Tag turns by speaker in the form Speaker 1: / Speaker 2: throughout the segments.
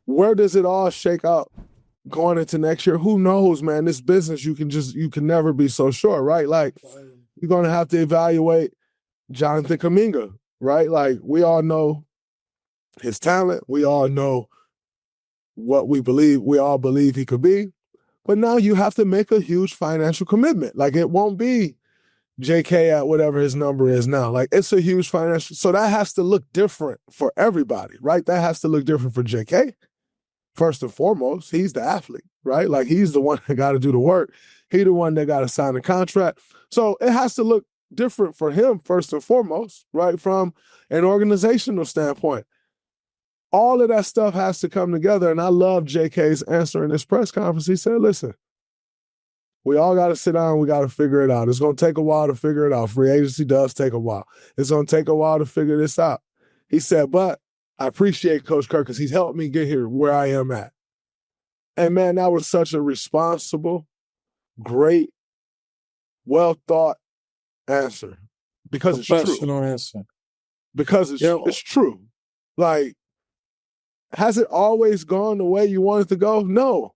Speaker 1: where does it all shake out going into next year? Who knows, man? This business, you can never be so sure, right? Like, you're going to have to evaluate Jonathan Kuminga, right? Like, we all know his talent. We all know what we all believe he could be. But now you have to make a huge financial commitment. Like, it won't be JK at whatever his number is now. Like, it's a huge financial. So that has to look different for everybody, right? That has to look different for JK. First and foremost, he's the athlete, right? Like, he's the one that got to do the work. He the one that got to sign the contract. So it has to look different for him first and foremost, right? From an organizational standpoint. All of that stuff has to come together. And I love JK's answer in this press conference. He said, listen, we all got to sit down. We got to figure it out. It's going to take a while to figure it out. Free agency does take a while. It's going to take a while to figure this out. He said, but I appreciate Coach Kirk because he's helped me get here where I am at. And, man, that was such a responsible, great, well-thought answer because it's true.
Speaker 2: Professional answer.
Speaker 1: Because it's true. Like, has it always gone the way you want it to go? No.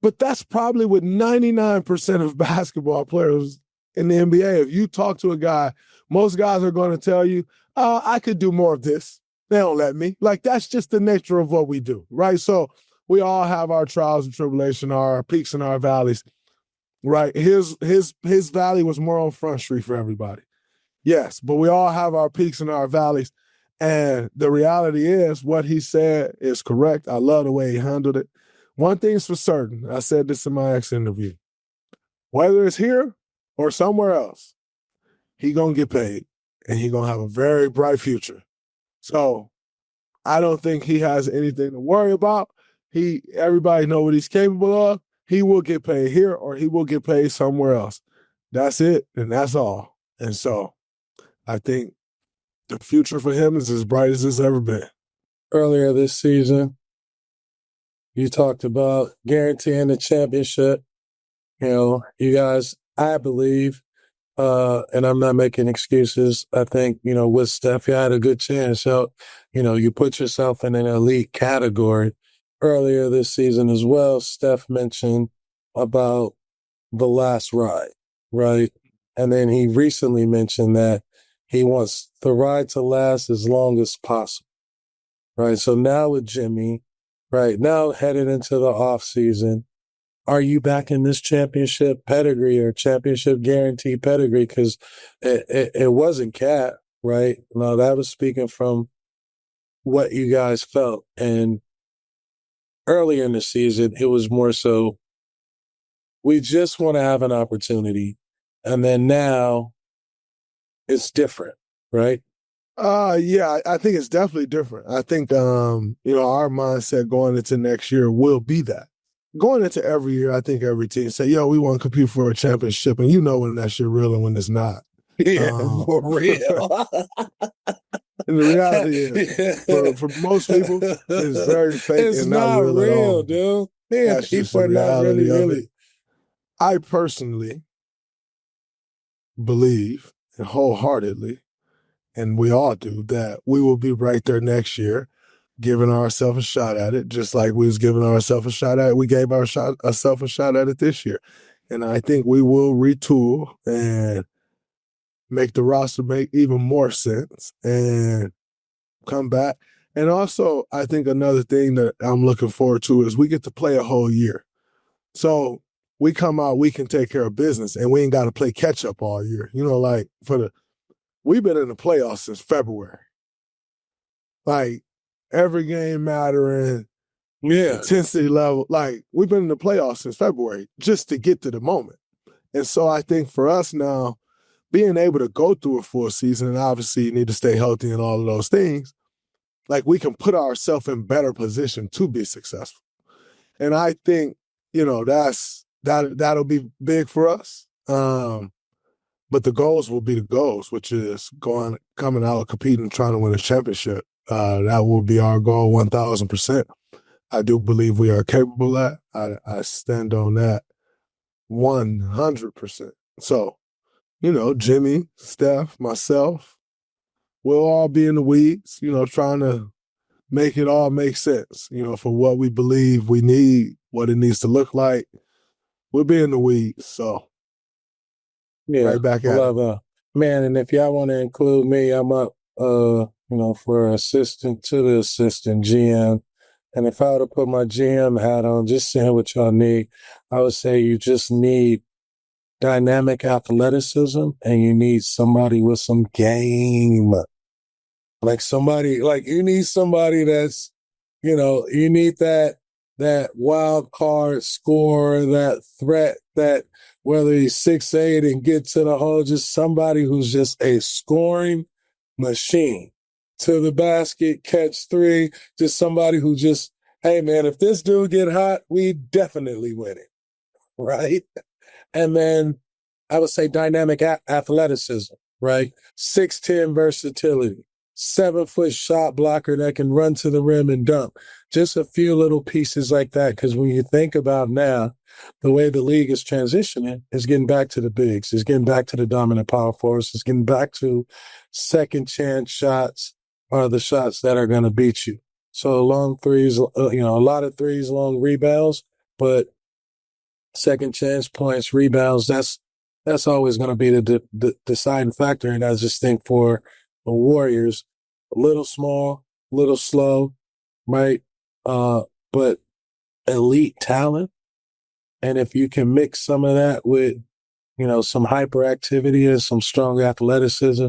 Speaker 1: But that's probably with 99% of basketball players in the NBA. If you talk to a guy, most guys are going to tell you, I could do more of this. They don't let me. Like, that's just the nature of what we do, right? So we all have our trials and tribulations, our peaks and our valleys, right? His valley was more on Front Street for everybody. Yes, but we all have our peaks and our valleys. And the reality is what he said is correct. I love the way he handled it. One thing's for certain. I said this in my ex interview. Whether it's here or somewhere else, he going to get paid. And he going to have a very bright future. So I don't think he has anything to worry about. Everybody know what he's capable of. He will get paid here or he will get paid somewhere else. That's it, and that's all. And so I think the future for him is as bright as it's ever been.
Speaker 2: Earlier this season, you talked about guaranteeing the championship. You know, you guys, I believe, and I'm not making excuses, I think, you know, with Steph, you had a good chance. So, you know, you put yourself in an elite category. Earlier this season as well, Steph mentioned about the last ride, right? And then he recently mentioned that he wants the ride to last as long as possible, right? So now with Jimmy, right, now headed into the offseason, are you back in this championship pedigree or championship guarantee pedigree? Because it wasn't Cat, right? No, that was speaking from what you guys felt. And earlier in the season, it was more so we just want to have an opportunity. And then now it's different, right?
Speaker 1: Yeah, I think it's definitely different. I think, you know, our mindset going into next year will be that. Going into every year, I think every team say, yo, we want to compete for a championship. And you know when that shit real and when it's not.
Speaker 2: Yeah, for real.
Speaker 1: And the reality is, for most people, it's very fake
Speaker 2: it's
Speaker 1: and not real,
Speaker 2: dude. Man,
Speaker 1: that's just
Speaker 2: people
Speaker 1: the
Speaker 2: are not
Speaker 1: reality of
Speaker 2: really.
Speaker 1: it. I personally believe, and wholeheartedly, and we all do, that we will be right there next year, giving ourselves a shot at it, just like we was giving ourselves a shot at it. We gave ourselves a shot at it this year. And I think we will retool and make the roster make even more sense and come back. And also, I think another thing that I'm looking forward to is we get to play a whole year. So we come out, we can take care of business, and we ain't got to play catch up all year. You know, like we've been in the playoffs since February. Like, every game mattering, intensity level. Like, we've been in the playoffs since February just to get to the moment. And so I think for us now, being able to go through a full season, and obviously you need to stay healthy and all of those things, like, we can put ourselves in better position to be successful. And I think, you know, that'll be big for us. But the goals will be the goals, which is coming out, competing, trying to win a championship. That will be our goal 1,000%. I do believe we are capable of that. I stand on that 100%. So, you know, Jimmy, Steph, myself, we'll all be in the weeds, you know, trying to make it all make sense, for what we believe we need, what it needs to look like. We'll be in the weeds, so
Speaker 2: Yeah,
Speaker 1: right back at it.
Speaker 2: love man. And if y'all want to include me, I'm up, for assistant to the assistant GM. And if I were to put my GM hat on, just saying what y'all need, I would say you just need dynamic athleticism and you need somebody with some game. You need somebody that's, you need that wild card scorer, that threat, that whether he's 6'8" and get to the hole, just somebody who's just a scoring machine. To the basket, catch three, just somebody who just, hey man, if this dude get hot, we definitely win it. Right? And then I would say dynamic athleticism, right? 6'10" versatility, 7-foot shot blocker that can run to the rim and dunk. Just a few little pieces like that. Because when you think about now, the way the league is transitioning is getting back to the bigs, is getting back to the dominant power force, is getting back to second chance shots are the shots that are going to beat you. So long threes, a lot of threes, long rebounds, but second chance points, rebounds, that's always going to be the deciding factor. And I just think for the Warriors, a little small, a little slow, right? But elite talent. And if you can mix some of that with, some hyperactivity and some strong athleticism,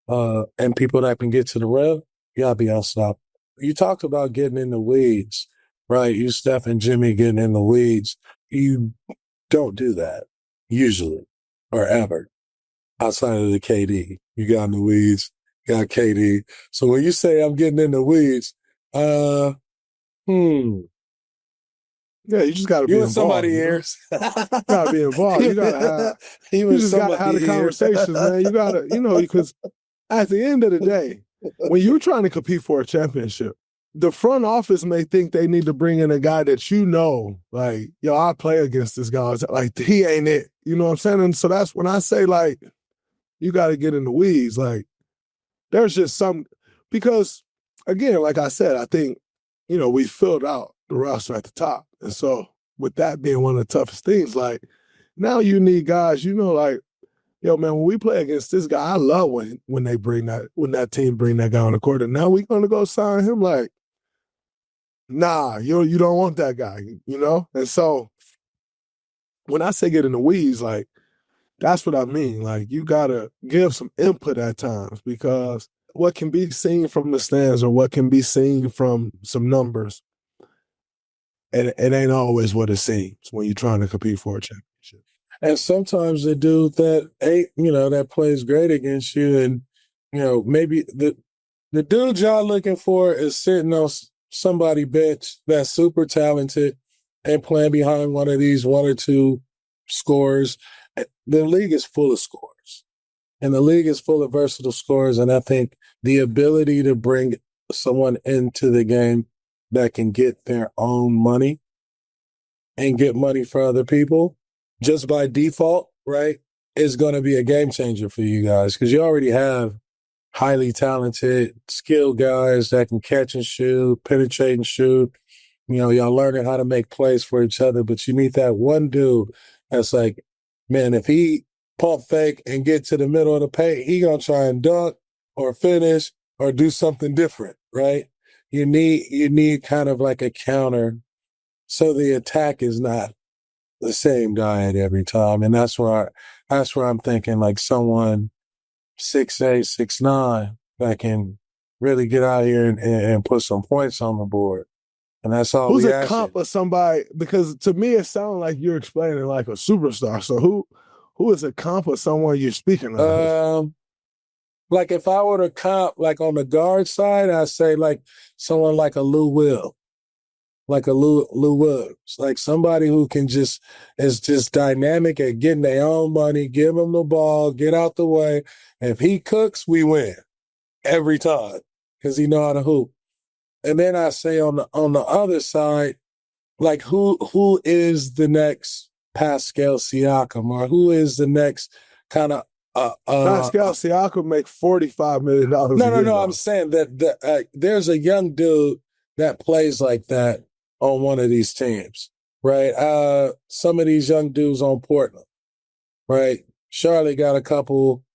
Speaker 2: and people that can get to the rim, y'all be unstoppable. You talked about getting in the weeds, right? You, Steph and Jimmy getting in the weeds. You don't do that usually or ever outside of the KD. You got in the weeds, got KD. So when you say I'm getting in the weeds,
Speaker 1: Yeah, you just got to be
Speaker 2: you in
Speaker 1: involved.
Speaker 2: somebody's ears.
Speaker 1: You got to be involved. You just got to have the conversations, man. You got to, because at the end of the day, when you're trying to compete for a championship, the front office may think they need to bring in a guy that like, yo, I play against this guy. Like, he ain't it. You know what I'm saying? And so that's when I say, like, you got to get in the weeds. Like, there's just because, again, like I said, I think, we filled out the roster at the top. And so with that being one of the toughest things, like, now you need guys, like, yo, man, when we play against this guy, I love when that team bring that guy on the court. And now we're going to go sign him. Like, nah, you don't want that guy, And so when I say get in the weeds, like, that's what I mean. Like, you got to give some input at times because what can be seen from the stands or what can be seen from some numbers, it ain't always what it seems when you're trying to compete for a championship.
Speaker 2: And sometimes the dude that plays great against you and, maybe the dude y'all looking for is sitting on somebody bench that's super talented and playing behind one of these one or two scorers. The league is full of scorers. And the league is full of versatile scorers. And I think the ability to bring someone into the game that can get their own money and get money for other people just by default, right, is going to be a game changer for you guys because you already have highly talented, skilled guys that can catch and shoot, penetrate and shoot. Y'all learning how to make plays for each other, but you need that one dude that's like, man, if he pump fake and get to the middle of the paint, he going to try and dunk or finish or do something different, right? You need kind of like a counter so the attack is not the same guy at every time. And that's where I'm thinking like someone 6'8", 6'9" that can really get out here and put some points on the board. And that's all
Speaker 1: Who's
Speaker 2: we
Speaker 1: a comp of somebody? Because to me, it sounds like you're explaining like a superstar. So who is a comp of someone you're speaking of?
Speaker 2: Like if I were to comp like on the guard side, I'd say like someone like a Lou Will. Like a Lou Williams, like somebody who is just dynamic at getting their own money, give him the ball, get out the way. If he cooks, we win every time because he know how to hoop. And then I say on the other side, like who is the next Pascal Siakam or who is the next kind of
Speaker 1: Pascal Siakam make $45 million a year.
Speaker 2: No. I'm saying that there's a young dude that plays like that on one of these teams, right? Some of these young dudes on Portland, right? Charlotte got a couple,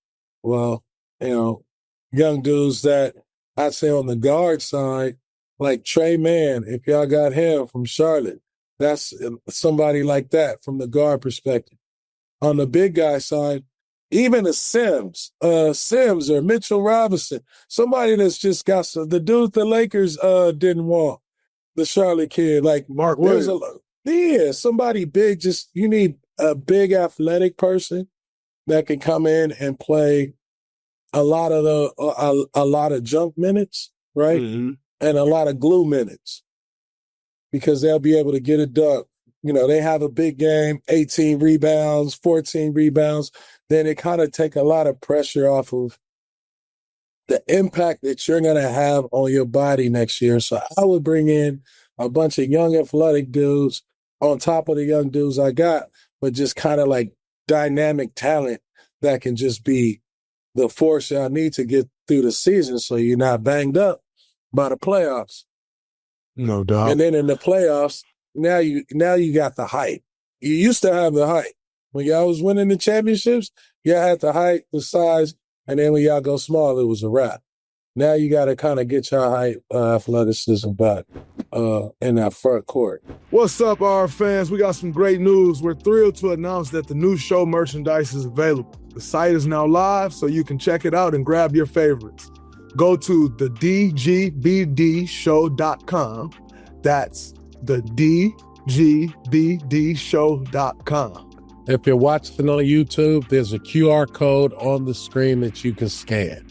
Speaker 2: well, young dudes that I'd say on the guard side, like Trey Mann, if y'all got him from Charlotte, that's somebody like that from the guard perspective. On the big guy side, even a Sims or Mitchell Robinson, somebody that's just got the dude the Lakers didn't want, the Charlotte kid, like
Speaker 1: Mark Williams.
Speaker 2: Somebody big. Just you need a big athletic person that can come in and play a lot of junk minutes, right, and a lot of glue minutes, because they'll be able to get it done. They have a big game, 18 rebounds, 14 rebounds. Then it kind of take a lot of pressure off of the impact that you're going to have on your body next year. So I would bring in a bunch of young athletic dudes on top of the young dudes I got, but just kind of like dynamic talent that can just be the force y'all need to get through the season so you're not banged up by the playoffs.
Speaker 1: No doubt.
Speaker 2: And then in the playoffs, now you got the height. You used to have the height. When y'all was winning the championships, y'all had the height, the size, and then when y'all go small, it was a wrap. Now you got to kind of get your height, athleticism back in that front court.
Speaker 1: What's up, our fans? We got some great news. We're thrilled to announce that the new show merchandise is available. The site is now live, so you can check it out and grab your favorites. Go to the dgbdshow.com. That's the dgbdshow.com.
Speaker 2: If you're watching on YouTube, there's a QR code on the screen that you can scan.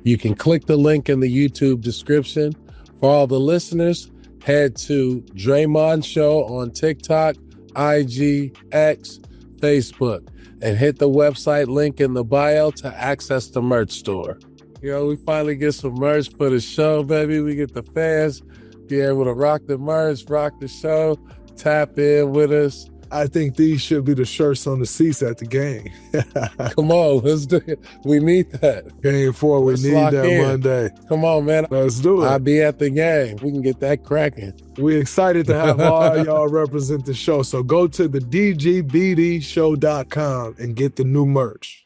Speaker 2: You can click the link in the YouTube description. For all the listeners, head to Draymond Show on TikTok, IG, X, Facebook, and hit the website link in the bio to access the merch store. We finally get some merch for the show, baby. We get the fans be able to rock the merch, rock the show, tap in with us.
Speaker 1: I think these should be the shirts on the seats at the game.
Speaker 2: Come on, let's do it. We need that.
Speaker 1: Game 4, we need that in. Monday.
Speaker 2: Come on, man.
Speaker 1: Let's do it.
Speaker 2: I'll be at the game. We can get that cracking.
Speaker 1: We're excited to have all y'all represent the show. So go to the dgbdshow.com and get the new merch.